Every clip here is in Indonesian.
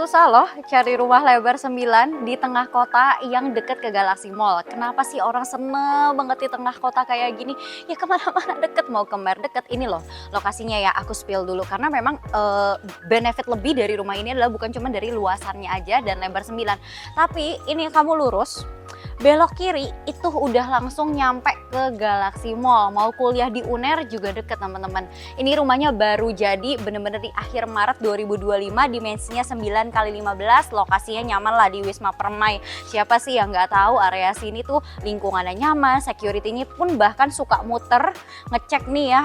Susah loh cari rumah lebar 9 di tengah kota yang deket ke Galaxy Mall. Kenapa sih orang seneng banget di tengah kota kayak gini? Ya kemana-mana deket, mau ke Mer deket. Ini loh lokasinya ya, aku spill dulu. Karena memang benefit lebih dari rumah ini adalah bukan cuma dari luasannya aja dan lebar 9. Tapi ini kamu lurus, belok kiri itu udah langsung nyampe ke Galaxy Mall. Mau kuliah di UNER juga deket teman-teman. Ini rumahnya baru jadi, bener-bener di akhir Maret 2025, dimensinya 9x15, lokasinya nyaman lah di Wisma Permai. Siapa sih yang nggak tahu area sini tuh lingkungannya nyaman, security-nya pun bahkan suka muter ngecek nih ya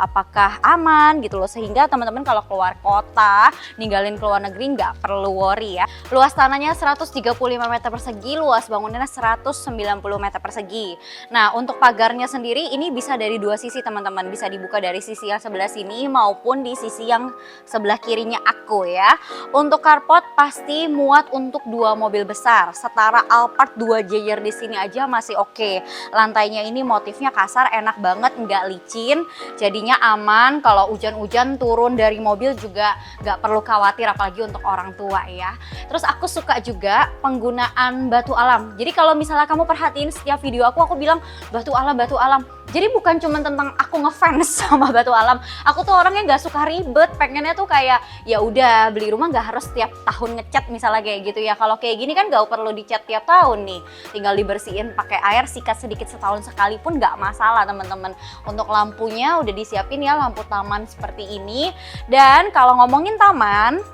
apakah aman gitu loh, sehingga teman-teman kalau keluar kota ninggalin keluar negeri nggak perlu worry ya. Luas tanahnya 135 meter persegi, luas bangunannya 190 meter persegi. Nah, untuk pagarnya sendiri ini bisa dari dua sisi teman-teman, bisa dibuka dari sisi yang sebelah sini maupun di sisi yang sebelah kirinya aku ya. Untuk carport pasti muat untuk 2 mobil besar, setara Alphard 2 Jagger di sini aja masih oke. Lantainya ini motifnya kasar, enak banget, nggak licin, jadinya aman. Kalau hujan-hujan turun dari mobil juga nggak perlu khawatir, apalagi untuk orang tua ya. Terus aku suka juga penggunaan batu alam. Jadi kalau misalnya kamu perhatiin setiap video aku bilang batu alam, batu alam. Jadi bukan cuma tentang aku ngefans sama batu alam. Aku tuh orangnya nggak suka ribet, pengennya tuh kayak ya udah beli rumah nggak harus tiap tahun ngecat misalnya kayak gitu ya. Kalau kayak gini kan nggak perlu dicat tiap tahun nih, tinggal dibersihin pakai air, sikat sedikit setahun sekali pun nggak masalah teman-teman. Untuk lampunya udah disiapin ya, lampu taman seperti ini. Dan kalau ngomongin taman,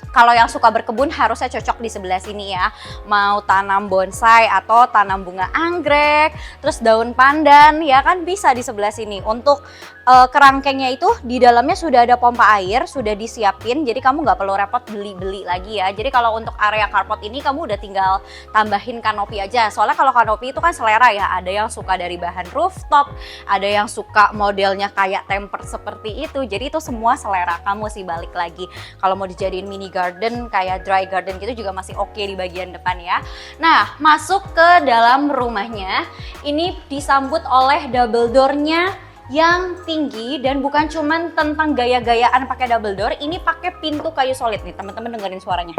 kalau yang suka berkebun harusnya cocok di sebelah sini ya. Mau tanam bonsai atau tanam bunga anggrek, terus daun pandan ya kan bisa di sebelah sini. Untuk kerangkengnya itu di dalamnya sudah ada pompa air, sudah disiapin. Jadi kamu nggak perlu repot beli-beli lagi ya. Jadi kalau untuk area carport ini kamu udah tinggal tambahin kanopi aja. Soalnya kalau kanopi itu kan selera ya. Ada yang suka dari bahan rooftop, ada yang suka modelnya kayak tempered seperti itu. Jadi itu semua selera kamu sih, balik lagi. Kalau mau dijadiin mini garden kayak dry garden gitu juga masih oke di bagian depan ya. Nah, masuk ke dalam rumahnya. Ini disambut oleh double door-nya yang tinggi, dan bukan cuman tentang gaya-gayaan pakai double door, ini pakai pintu kayu solid nih, teman-teman dengerin suaranya.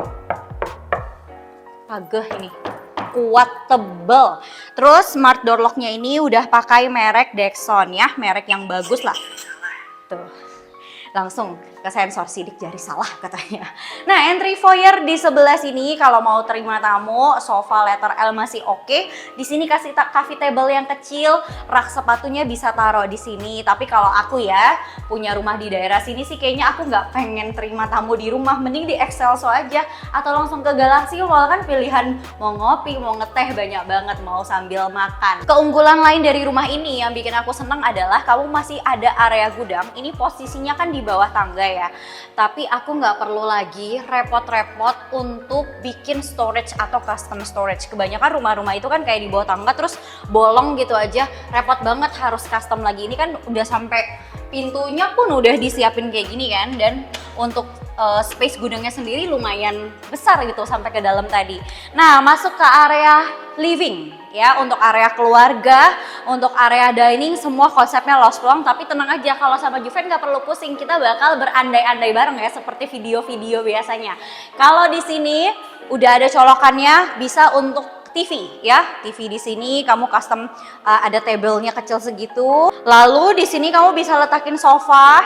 Pageh ini, kuat, tebel. Terus smart door lock-nya ini udah pakai merek Dexon ya, merek yang bagus lah. Tuh, langsung ke sensor sidik jari salah katanya. Nah, entry foyer di sebelah sini kalau mau terima tamu, sofa letter L masih oke. Di sini kasih coffee table yang kecil, rak sepatunya bisa taruh di sini. Tapi kalau aku ya punya rumah di daerah sini sih kayaknya aku nggak pengen terima tamu di rumah, mending di Excelso aja atau langsung ke Galaxy Mall, kan pilihan mau ngopi, mau ngeteh banyak banget, mau sambil makan. Keunggulan lain dari rumah ini yang bikin aku seneng adalah kamu masih ada area gudang. Ini posisinya kan di bawah tangga ya, tapi aku nggak perlu lagi repot-repot untuk bikin storage atau custom storage. Kebanyakan rumah-rumah itu kan kayak di bawah tangga terus bolong gitu aja, repot banget harus custom lagi. Ini kan udah sampai pintunya pun udah disiapin kayak gini kan, dan untuk space gudangnya sendiri lumayan besar gitu sampai ke dalam tadi. Nah, masuk ke area living ya, untuk area keluarga, untuk area dining, semua konsepnya lost long. Tapi tenang aja, kalau sama Juven nggak perlu pusing, kita bakal berandai-andai bareng ya seperti video-video biasanya. Kalau di sini udah ada colokannya, bisa untuk TV ya, TV di sini kamu custom, ada tabelnya kecil segitu. Lalu di sini kamu bisa letakin sofa,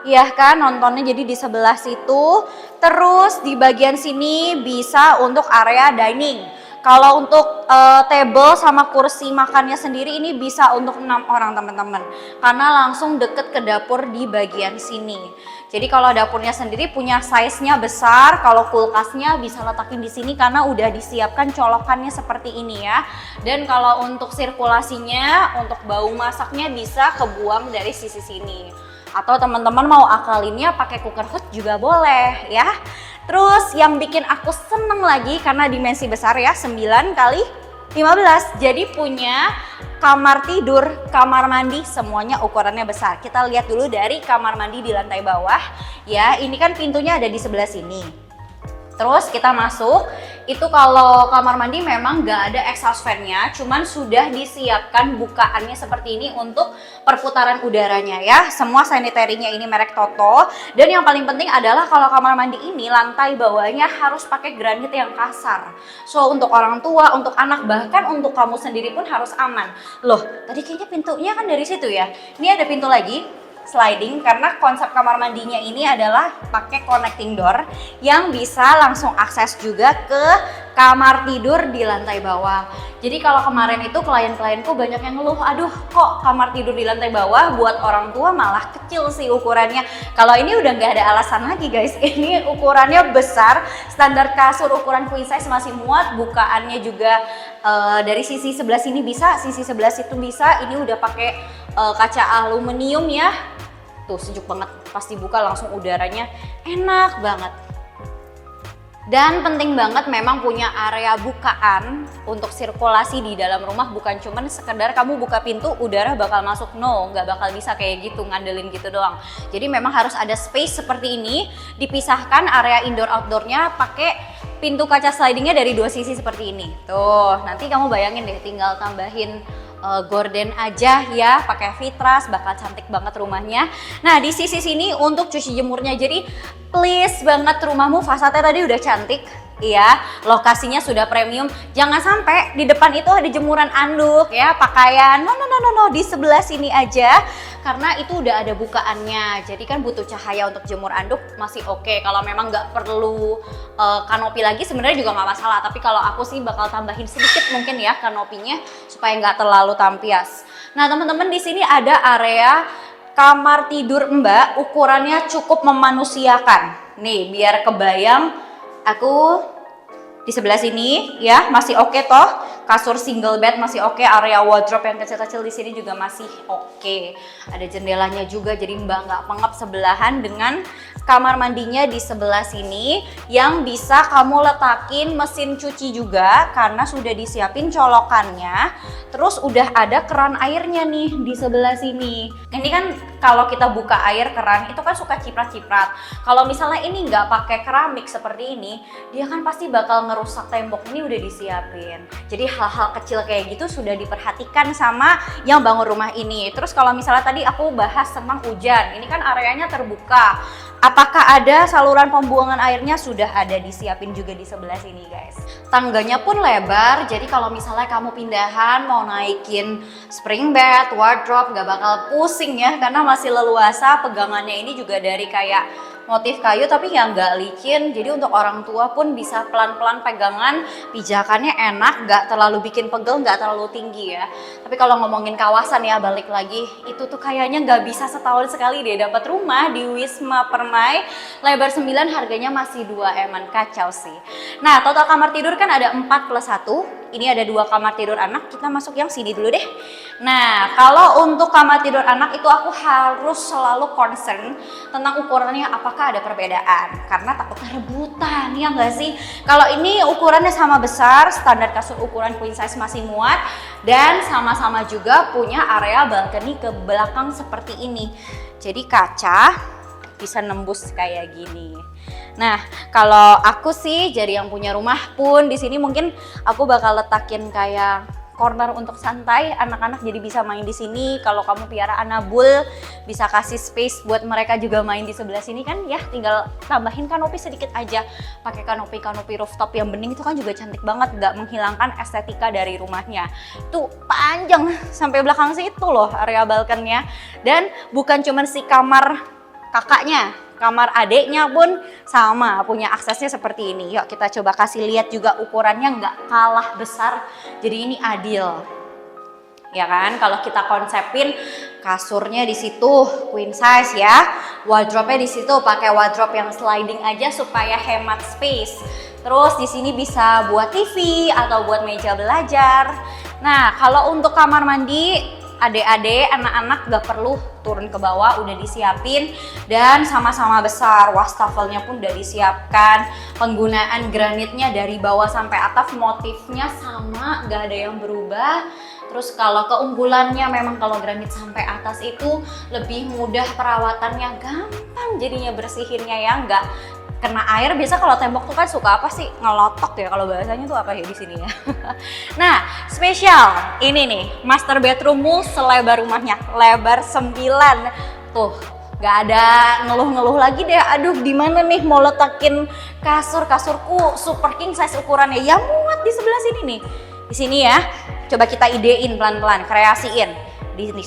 ya kan, nontonnya jadi di sebelah situ. Terus di bagian sini bisa untuk area dining. Kalau untuk table sama kursi makannya sendiri ini bisa untuk 6 orang teman-teman, karena langsung deket ke dapur di bagian sini. Jadi kalau dapurnya sendiri punya size-nya besar, kalau kulkasnya bisa letakin di sini karena udah disiapkan colokannya seperti ini ya. Dan kalau untuk sirkulasinya, untuk bau masaknya bisa kebuang dari sisi sini. Atau teman-teman mau akalinnya pakai cooker hood juga boleh ya. Terus yang bikin aku seneng lagi karena dimensi besar ya, 9x15, jadi punya kamar tidur, kamar mandi, semuanya ukurannya besar. Kita lihat dulu dari kamar mandi di lantai bawah ya. Ini kan pintunya ada di sebelah sini. Terus kita masuk, Itu kalau kamar mandi memang nggak ada exhaust fan-nya, cuman sudah disiapkan bukaannya seperti ini untuk perputaran udaranya ya. Semua sanitary-nya ini merek Toto. Dan yang paling penting adalah kalau kamar mandi ini lantai bawahnya harus pakai granit yang kasar. So untuk orang tua, untuk anak, bahkan untuk kamu sendiri pun harus aman. Loh, tadi kayaknya pintunya kan dari situ ya. Ini ada pintu lagi sliding karena konsep kamar mandinya ini adalah pakai connecting door yang bisa langsung akses juga ke kamar tidur di lantai bawah. Jadi kalau kemarin itu klien-klienku banyak yang ngeluh, aduh kok kamar tidur di lantai bawah buat orang tua malah kecil sih ukurannya. Kalau ini udah nggak ada alasan lagi guys, ini ukurannya besar, standar kasur ukuran queen size masih muat, bukaannya juga dari sisi sebelah sini bisa, sisi sebelah situ bisa. Ini udah pakai kaca aluminium ya. Tuh sejuk banget, pas dibuka langsung udaranya enak banget. Dan penting banget memang punya area bukaan untuk sirkulasi di dalam rumah, bukan cuman sekedar kamu buka pintu udara bakal masuk, no, nggak bakal bisa kayak gitu, ngandelin gitu doang. Jadi memang harus ada space seperti ini, dipisahkan area indoor outdoornya pakai pintu kaca slidingnya dari dua sisi seperti ini. Tuh, nanti kamu bayangin deh tinggal tambahin gorden aja ya, pakai vitras, bakal cantik banget rumahnya. Nah di sisi sini untuk cuci jemurnya, jadi please banget rumahmu fasadnya tadi udah cantik. Iya, lokasinya sudah premium. Jangan sampai di depan itu ada jemuran anduk ya, pakaian. No, di sebelah sini aja. Karena itu udah ada bukaannya. Jadi kan butuh cahaya untuk jemur anduk masih oke. Kalau memang nggak perlu kanopi lagi sebenarnya juga nggak masalah. Tapi kalau aku sih bakal tambahin sedikit mungkin ya kanopinya supaya nggak terlalu tampias. Nah teman-teman, di sini ada area kamar tidur Mbak, ukurannya cukup memanusiakan. Nih biar kebayang, aku di sebelah sini ya masih oke toh, kasur single bed masih oke, area wardrobe yang kecil-kecil di sini juga masih oke. Ada jendelanya juga jadi Mbak nggak pengap sebelahan dengan kamar mandinya di sebelah sini yang bisa kamu letakin mesin cuci juga karena sudah disiapin colokannya. Terus udah ada keran airnya nih di sebelah sini. Ini kan kalau kita buka air keran itu kan suka ciprat-ciprat. Kalau misalnya ini nggak pakai keramik seperti ini, dia kan pasti bakal ngerusak tembok. Ini udah disiapin. Jadi hal-hal kecil kayak gitu sudah diperhatikan sama yang bangun rumah ini. Terus kalau misalnya tadi aku bahas tentang hujan, ini kan areanya terbuka. Apakah ada saluran pembuangan airnya? Sudah ada, disiapin juga di sebelah sini guys. Tangganya pun lebar, jadi kalau misalnya kamu pindahan mau naikin spring bed, wardrobe, gak bakal pusing ya, karena masih leluasa. Pegangannya ini juga dari kayak motif kayu tapi yang nggak licin, jadi untuk orang tua pun bisa pelan-pelan pegangan, pijakannya enak, nggak terlalu bikin pegel, nggak terlalu tinggi ya. Tapi kalau ngomongin kawasan ya, balik lagi, itu tuh kayaknya nggak bisa setahun sekali deh dapat rumah di Wisma Permai lebar 9, harganya masih 2M-an, kacau sih. Nah total kamar tidur kan ada 4+1. Ini ada 2 kamar tidur anak, kita masuk yang sini dulu deh. Nah, kalau untuk kamar tidur anak itu aku harus selalu concern tentang ukurannya apakah ada perbedaan. Karena takutnya rebutan, ya nggak sih? Kalau ini ukurannya sama besar, standar kasur ukuran queen size masih muat. Dan sama-sama juga punya area balkoni ke belakang seperti ini. Jadi kaca bisa nembus kayak gini. Nah, kalau aku sih jadi yang punya rumah pun di sini mungkin aku bakal letakin kayak corner untuk santai, anak-anak jadi bisa main di sini. Kalau kamu piara anabul, bisa kasih space buat mereka juga main di sebelah sini kan ya. Tinggal tambahin kanopi sedikit aja. Pakai kanopi rooftop yang bening itu kan juga cantik banget, nggak menghilangkan estetika dari rumahnya. Tuh panjang sampai belakang situ loh area balkonnya. Dan bukan cuma si kamar kakaknya, kamar adeknya pun sama, punya aksesnya seperti ini. Yuk kita coba kasih lihat juga ukurannya nggak kalah besar, jadi ini adil. Ya kan, kalau kita konsepin kasurnya di situ queen size ya, wardrobe-nya di situ pakai wardrobe yang sliding aja supaya hemat space. Terus di sini bisa buat TV atau buat meja belajar. Nah, kalau untuk kamar mandi adik-adik, anak-anak gak perlu turun ke bawah, udah disiapin dan sama-sama besar. Wastafelnya pun udah disiapkan, penggunaan granitnya dari bawah sampai atas motifnya sama, gak ada yang berubah. Terus kalau keunggulannya memang kalau granit sampai atas itu lebih mudah perawatannya, gampang jadinya bersihinnya ya, nggak kena air. Biasa kalau tembok tuh kan suka apa sih, ngelotok ya kalau bahasanya tuh apa ya di sini ya. Nah, spesial ini nih, master bedroommu selebar rumahnya, lebar 9. Tuh, gak ada ngeluh-ngeluh lagi deh. Aduh, di mana nih mau letakin kasurku super king size ukurannya? Ya muat di sebelah sini nih. Di sini ya. Coba kita idein pelan-pelan, kreasiin.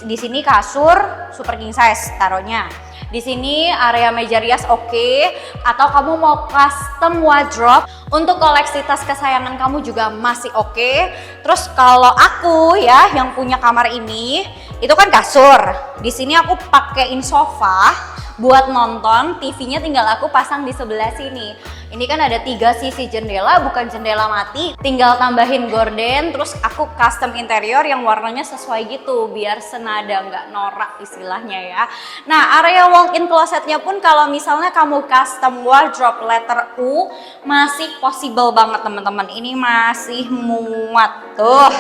Di sini kasur super king size taruhnya. Di sini area meja rias oke. Atau kamu mau custom wardrobe untuk koleksi tas kesayangan kamu juga masih oke. Terus kalau aku ya yang punya kamar ini, itu kan kasur. Di sini aku pakein sofa buat nonton, TV-nya tinggal aku pasang di sebelah sini. Ini kan ada 3 sisi jendela, bukan jendela mati. Tinggal tambahin gorden, terus aku custom interior yang warnanya sesuai gitu, biar senada, nggak norak istilahnya ya. Nah, area walk-in closetnya pun kalau misalnya kamu custom wardrobe letter U, masih possible banget teman-teman. Ini masih muat tuh.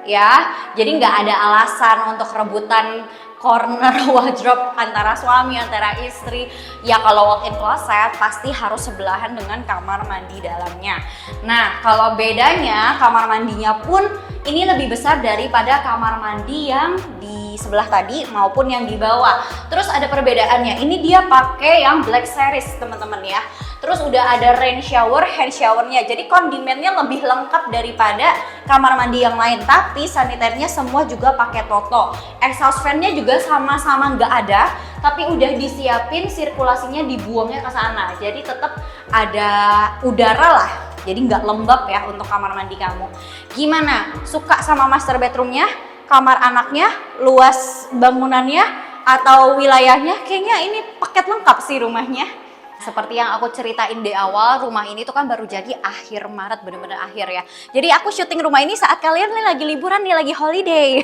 Ya, jadi nggak ada alasan untuk rebutan corner wardrobe antara suami, antara istri. Ya kalau walk-in closet pasti harus sebelahan dengan kamar mandi dalamnya. Nah, kalau bedanya kamar mandinya pun ini lebih besar daripada kamar mandi yang di sebelah tadi maupun yang di bawah. Terus ada perbedaannya, ini dia pakai yang black series teman-teman ya. Terus udah ada rain shower, hand showernya. Jadi kondimennya lebih lengkap daripada kamar mandi yang lain. Tapi saniternya semua juga pakai Toto. Exhaust fan-nya juga sama-sama nggak ada, tapi udah disiapin sirkulasinya dibuangnya ke sana. Jadi tetap ada udara lah. Jadi nggak lembab ya untuk kamar mandi kamu. Gimana? Suka sama master bedroomnya? Kamar anaknya? Luas bangunannya? Atau wilayahnya? Kayaknya ini paket lengkap sih rumahnya. Seperti yang aku ceritain di awal, rumah ini tuh kan baru jadi akhir Maret, bener-bener akhir ya. Jadi aku syuting rumah ini saat kalian nih lagi liburan nih, lagi holiday.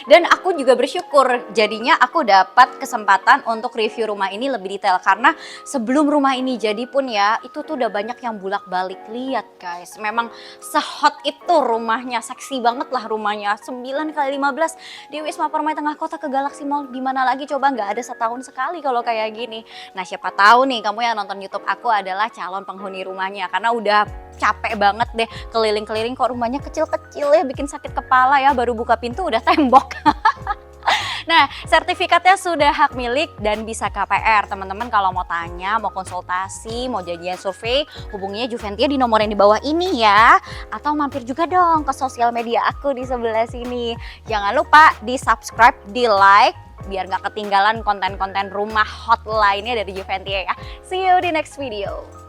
Dan aku juga bersyukur jadinya aku dapat kesempatan untuk review rumah ini lebih detail. Karena sebelum rumah ini jadi pun ya, itu tuh udah banyak yang bolak-balik. Lihat guys, memang sehot itu rumahnya, seksi banget lah rumahnya. 9x15 di Wisma Permai Tengah Kota ke Galaxy Mall. Dimana lagi coba, nggak ada setahun sekali kalau kayak gini. Nah siapa tahu nih kamu yang nonton YouTube aku adalah calon penghuni rumahnya, karena udah capek banget deh keliling-keliling, kok rumahnya kecil-kecil ya, bikin sakit kepala ya, baru buka pintu udah tembok. Nah, sertifikatnya sudah hak milik dan bisa KPR. Teman-teman kalau mau tanya, mau konsultasi, mau janjian survei, hubunginya Juventia di nomor yang di bawah ini ya. Atau mampir juga dong ke sosial media aku di sebelah sini. Jangan lupa di subscribe, di like, biar gak ketinggalan konten-konten rumah hot lainnya dari Juventia ya. See you di next video.